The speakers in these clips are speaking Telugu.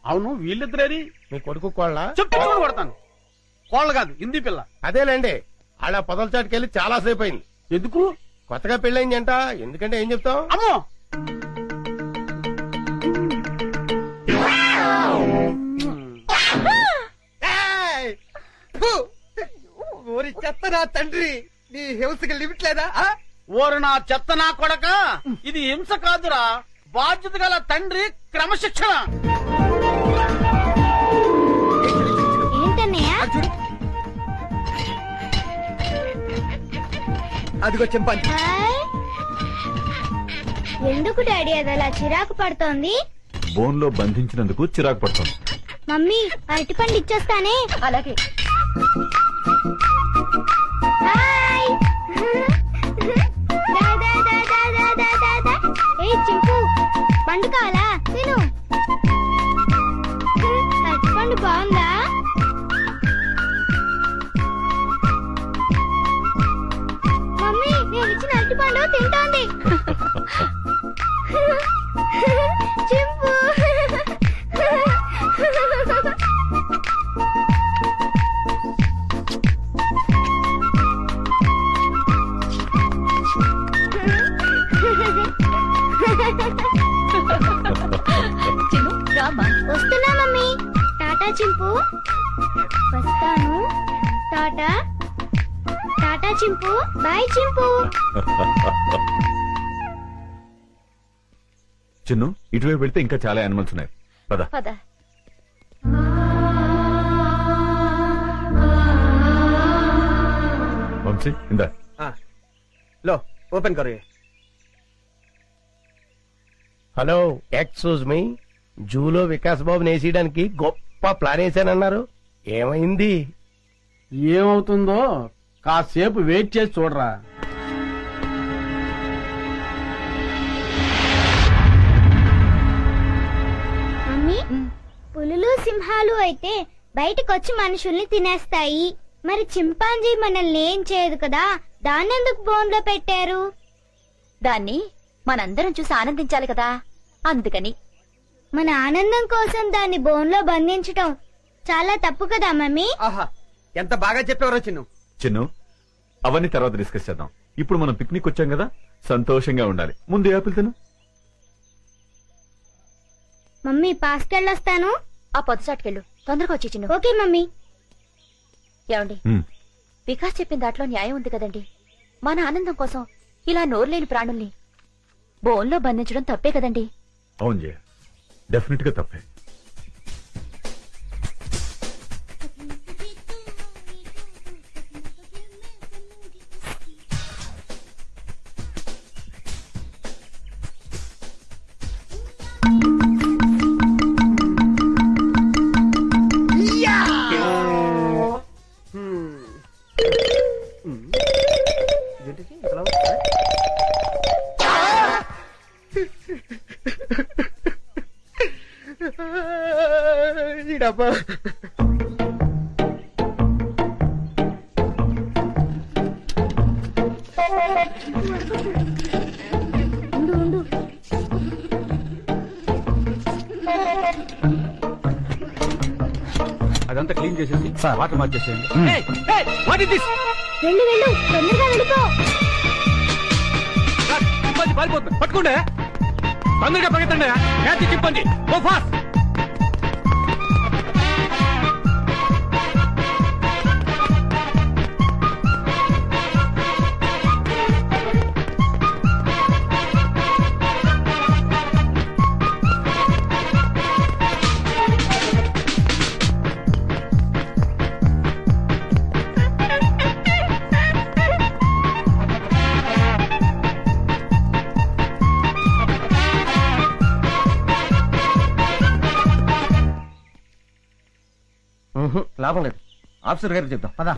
అవును, వీళ్ళిద్దరేది? మీ కొడుకు కోళ్ళ? చెప్పు కొడతాను. కోళ్ళ కాదు, హిందీ పిల్ల. అదేలేండి, అలా పొదల చాటుకెళ్ళి చాలా సేపు అయింది. ఎందుకు? కొత్తగా పెళ్ళయింది అంట. ఎందుకంటే ఏం చెప్తాం? అమ్మో, ఓరి చెత్త నా తండ్రి, నీ హింసకి లిమిట్ లేదా? ఓరు నా చెత్త నా కొడక, ఇది హింస కాదురా, బాధ్యత గల తండ్రి క్రమశిక్షణ. అదిగో చింపాంజీ. ఎందుకు డాడీ అది అలా చిరాకు పడుతోంది? బోన్ లో బంధించినందుకు చిరాకు పడుతోంది. మమ్మీ అరటిపండు ఇచ్చేస్తానే. అలాగే. హాయ్. చింపు, పండు కావాలా? తిను. అరటిపండు బాగుందా? మమ్మీ నేను ఇచ్చిన అరటిపండు తింటోంది. చింపు. వస్తున్నా మమ్మీ. టాటా చింపు. వస్తాను. టాటా. టాటా చింపు. బాయ్ చింపు. చిన్ను, ఇటువైపు వెళ్తే ఇంకా చాలా యానిమల్స్ ఉన్నాయి. పద పద. వంశీ, ఇందా. లో ఓపెన్ కరు. Hello, excuse me. జూలో వికాస్ బాబుని వేసేయడానికి గొప్ప ప్లాన్ వేసానన్నారు. ఏమైంది? ఏమవుతుందో కాసేపు వెయిట్ చేసి చూడరా. మమ్మీ, పులులు సింహాలు అయితే బయటకొచ్చి మనుషుల్ని తినేస్తాయి. మరి చింపాంజీ మనల్ని ఏం చేయదు కదా, దాన్నెందుకు బోన్లో పెట్టారు? దాన్ని మనందరం చూసి ఆనందించాలి కదా, అందుకని. మన ఆనందం కోసం దాన్ని బోన్లో బంధించటం చాలా తప్పు కదా మమ్మీ? ఆహా, ఎంత బాగా చెప్పేవారో చిన్ను. చిన్ను, అవన్నీ తర్వాత డిస్కస్ చేద్దాం. ఇప్పుడు మనం పిక్నిక్ వచ్చాం కదా, సంతోషంగా ఉండాలి. ముందు యాపిల్ తిను. మమ్మీ పాస్కెళ్ళొస్తాను. ఆ పొద్దుచాటుకెళ్ళు, తొందరగా వచ్చి చిన్ను. Okay mummy. ఏమండి, వికాస్ చెప్పిన దాంట్లో న్యాయం ఉంది కదండి. మన ఆనందం కోసం ఇలా నోరులేని ప్రాణుల్ని బోన్లో బంధించడం తప్పే కదండి. అవును జయ, డెఫినెట్ గా తప్పే. డబ్బా ఉండు. అదంతా క్లీన్ చేసేసి వాటర్ మార్చేసేయండి. వెళ్ళు, తొందరగా వెళ్ళిపో. పారిపోతుంది, పట్టుకుంటే తొందరగా పరిగెత్తండి. చింపండి, గో ఫాస్ట్. లాభం లేదు, ఆఫీసర్ గారికి చెప్తాం. పదా.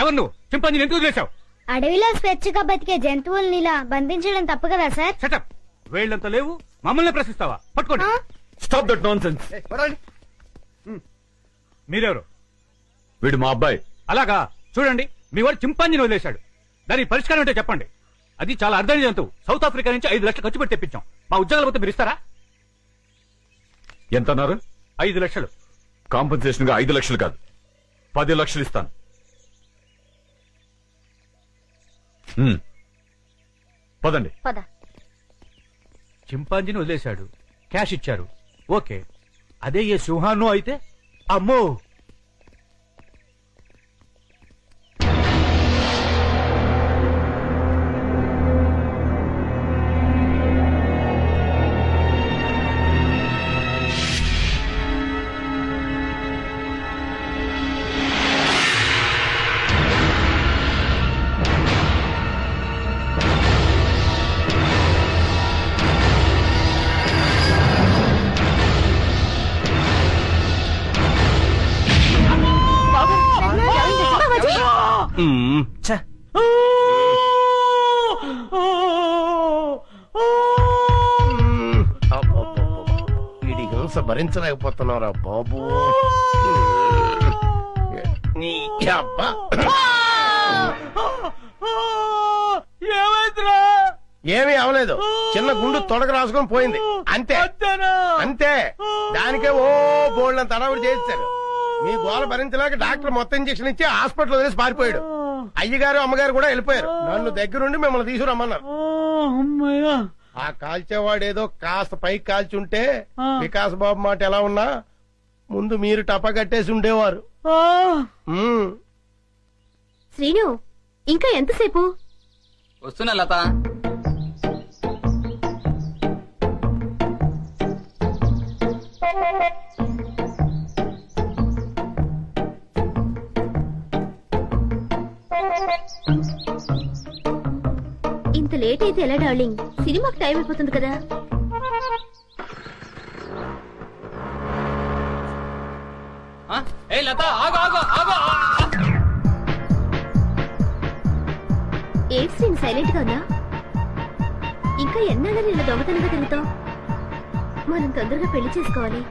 ఎవరు నువ్వు? చింపాంజీని ఎందుకు చేశావు? అడవిలో స్వేచ్ఛగా బతికే జంతువుల్ని ఇలా బంధించడం తప్పు కదా సార్? సెటప్. వేళ్ళంతా లేవు, మమ్మల్ని ప్రశ్నిస్తావా? పట్టుకోండి. Stop that non sense. మీరెవరు? వీడు మా అబ్బాయి. అలాగా, చూడండి, మీ వాడు చింపాంజీని వదిలేశాడు. దానికి పరిష్కారం ఏంటో చెప్పండి. అది చాలా అర్థం జంతువు. సౌత్ ఆఫ్రికా నుంచి 5 లక్షలు ఖర్చు పెట్టి తెప్పించాం. మా ఉద్యోగాల పోతే మీరు ఇస్తారా? ఎంత అన్నారు? 5 లక్షలు. కాంపెన్సేషన్ గా 5 లక్షలు కాదు, 10 లక్షలు ఇస్తాను. పదండి. పద. చింపాంజీని వదిలేశాడు, క్యాష్ ఇచ్చారు, ఓకే. అదే ఏ సింహాన్నో అయితే అమ్మో. వీడి హింస భరించలేకపోతున్నారా బాబు. నీ అబ్బా. ఏమైందిరా? ఏమీ అవలేదు, చిన్న గుండు తొడగ రాసుకొని పోయింది అంతే. అంతే, దానికే ఓ బోల్డ్ తడవుడు చేశారు. మీ గోల భరించలేక డాక్టర్ మొత్తం ఇంజక్షన్ ఇచ్చి హాస్పిటల్ వదిలేసి పారిపోయాడు. అయ్యగారు అమ్మగారు కూడా వెళ్ళిపోయారు. నన్ను దగ్గరుండి మిమ్మల్ని తీసుకురమ్మన్నారు. ఆ కాల్చేవాడు ఏదో కాస్త పైకి కాల్చుంటే వికాస్ బాబు మాట ఎలా ఉన్నా ముందు మీరు టపా కట్టేసి ఉండేవారు. శ్రీను, ఇంకా ఎంతసేపు? వస్తున్నా లత. ఇంత లేట్ అయితే ఎలా డార్లింగ్? సినిమాకి టైం అయిపోతుంది కదా. ఏంటి శ్రీను సైలెంట్ గా ఉన్నా? ఇంకా ఎన్నాళ్ళని ఇలా దొంగతనంగా తిరుగుతావు? మనం తొందరగా పెళ్లి చేసుకోవాలి.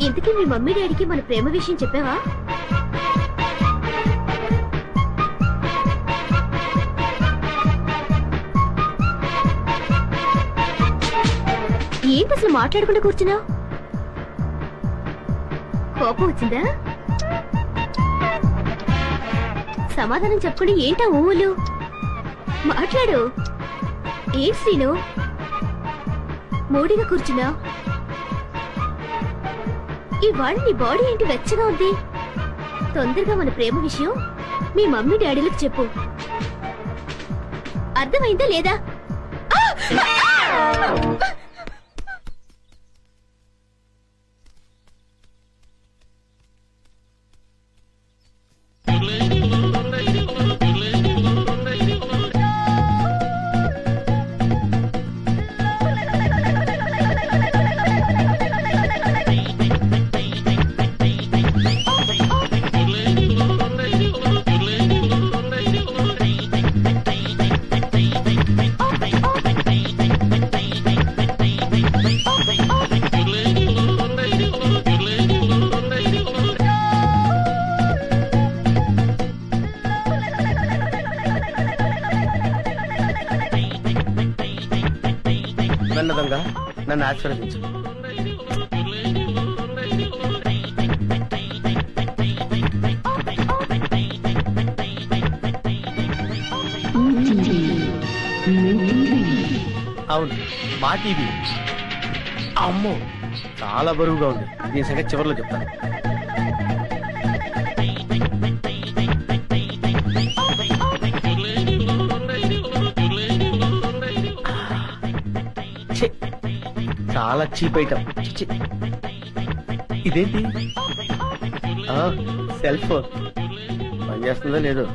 ఇంతకీ మీ మమ్మీ డాడీకి మన ప్రేమ విషయం చెప్పావా? ఏంటి అసలు మాట్లాడకుండా కూర్చున్నావు? కోపం వచ్చిందా? సమాధానం చెప్పుకుని ఏంటా ఊళ్ళు? మాట్లాడు. ఏంటి శ్రీను మూడిగా కూర్చున్నా? ఇవాళ నీ బాడీ ఏంటి వెచ్చగా ఉంది? తొందరగా మన ప్రేమ విషయం మీ మమ్మీ డాడీలకు చెప్పు. అర్థమైందా లేదా? నన్నదంగా నన్ను ఆశీర్వదించు. అవును, మా టీవీ. అమ్మో, చాలా బరువుగా ఉంది. దీని సంగతి చివరిలో చెప్తాను. చాలా చీప్ ఐటమ్. ఇదేంటి? సెల్ ఫోన్ పనిచేస్తుందో లేదో.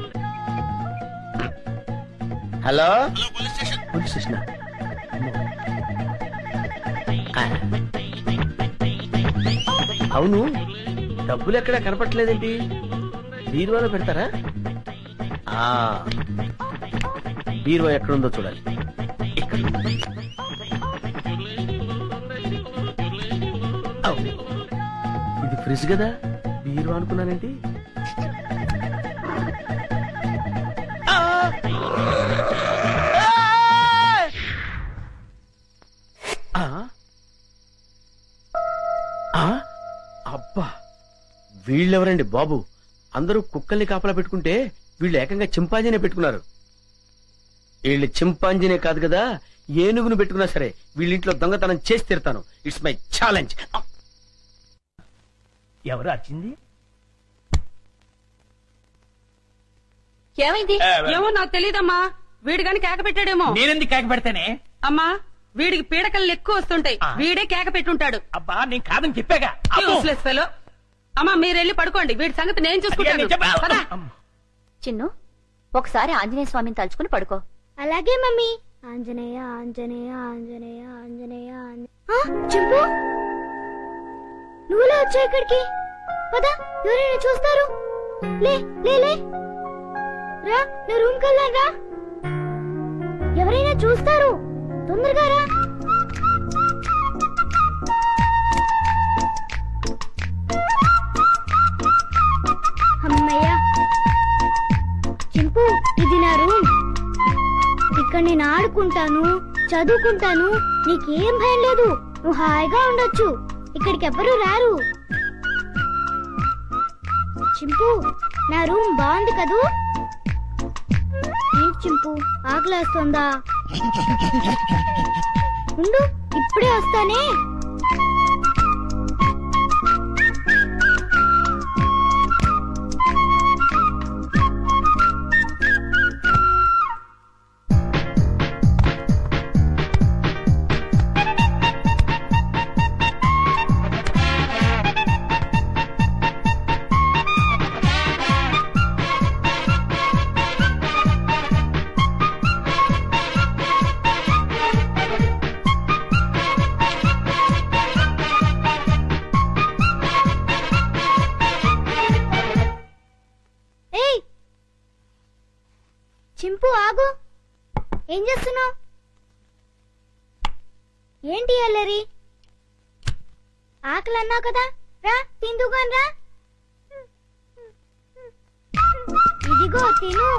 Hello, police station. అవును, డబ్బులు ఎక్కడా కనపట్లేదేంటి? బీరువాలో పెడతారా? బీరువా ఎక్కడుందో చూడాలి. ఇక్కడ ఇది ఫ్రిడ్జ్ కదా, బీరువా అనుకున్నానేంటి? వీళ్ళెవరండి బాబు? అందరూ కుక్కల్ని కాపలా పెట్టుకుంటే వీళ్ళు ఏకంగా చింపాంజీనే పెట్టుకున్నారు. వీళ్ళు చింపాంజీనే కాదు కదా, ఏనుగును పెట్టుకున్నా సరే వీళ్ళింట్లో దొంగతనం చేసి తీరుతాను. It's my challenge. ఎవరు వచ్చింది? ఏమైంది? ఏమో నాకు తెలీదమ్మా. వీడు గాని కేక పెట్టాడేమో. నేనెందుకు కేక పెడతానే? అమ్మా వీడికి పీడకలు ఎక్కువ వస్తుంటాయి. వీడే కేక పెట్టుంటాడు. అబ్బా నేను కాదని చెప్పాగా. Useless fellow. అమ్మా మీరెళ్ళి పడుకోండి, వీడి సంగతి నేను చూసుకుంటాను. పద. చిన్ను, ఒకసారి ఆంజనేయ స్వామిని తలుచుకుని పడుకో. అలాగే మమ్మీ. ఆంజనేయ ఆంజనేయ ఆంజనేయ ఆంజనేయ చింపు, నువ్వులా వచ్చా ఇక్కడికి? పద, ఎవరైనా చూస్తారు. లే లే లే రా, నా రూమ్ కెళ్ళాను రా. ఎవరైనా చూస్తారు, తొందరగా రా. అమ్మయ్యా. చింపు, ఇది నా రూమ్. ఇక్కడ నేను ఆడుకుంటాను, చదువుకుంటాను. నీకేం భయం లేదు, నువ్వు హాయిగా ఉండొచ్చు. ఇక్కడికి ఎవ్వరూ రారు. చింపు, నా రూమ్ బాగుంది కదూ? ఏంటి చింపు, ఆకలేస్తుందా? ఉండు, ఇప్పుడే వస్తానే. చింపు ఆగు, ఏం చేస్తున్నావు? ఏంటి అల్లరి? ఆకలి అన్నావు కదా, రా తిందుగాని రా. ఇదిగో తిను.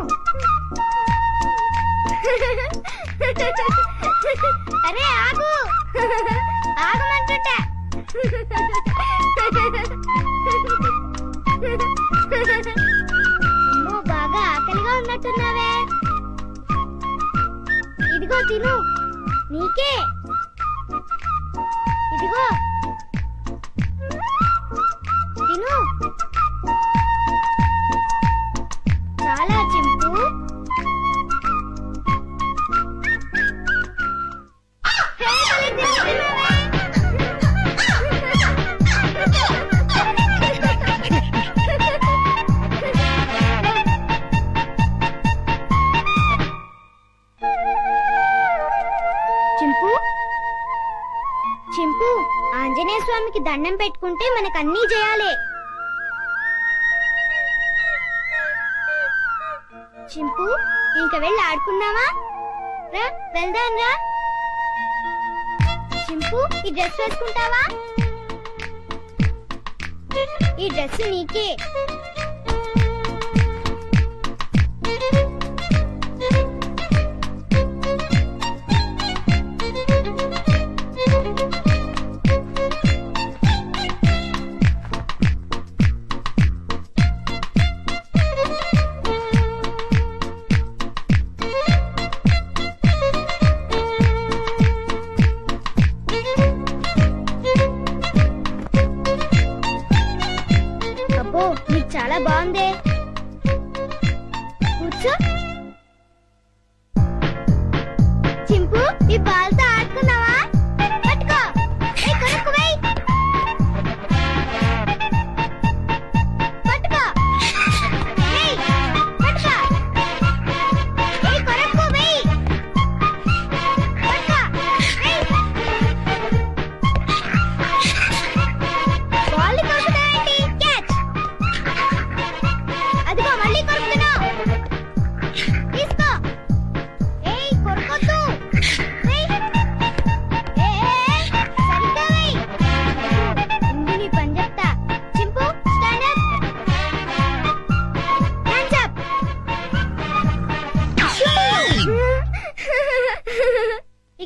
అరే ఆగు, ఆగమంటుంటా. అమ్మో, బాగా ఆకలిగా ఉన్నట్టున్నావే. ఇదిగో తిను, నీకే. ఇదిగో తిను. చాలా చింపు. చింపు, ఆంజనేయ స్వామికి దండం పెట్టుకుంటే మనకన్నీ చేయాలి. చింపు, ఇంక వెళ్ళి ఆడుకుందామా? రా వెళ్దాం రా. చింపు, ఈ డ్రెస్ వేసుకుంటావా? ఈ డ్రెస్ నీకే. నీకు చాలా బాగుందే, కూర్చో. చింపు, ఈ బాల్తో ఆడుకున్నావా? పట్టుకో, కొనుక్కు వెయ్యి. పట్టుకో, వెయ్యి. పట్టుకో, కొనుక్కు వెయ్యి. పట్టుకో, వెయ్యి. బాల్ కొనుక్కుతావేంటి? క్యాచ్. అదిగో మళ్ళీ కొరుకుతున్నావు, తీసుకో. ఏయ్ కొరకొద్దు, సరిగ్గా వెయ్. ముందు నీ పని చెప్తా. చింపు, స్టాండ్ అప్. Hands up.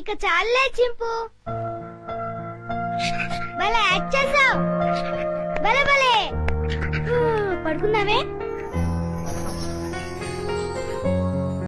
ఇక చాలే చింపు, భలే యాక్ట్ చేసావు. భలే భలే. పడుకుందామే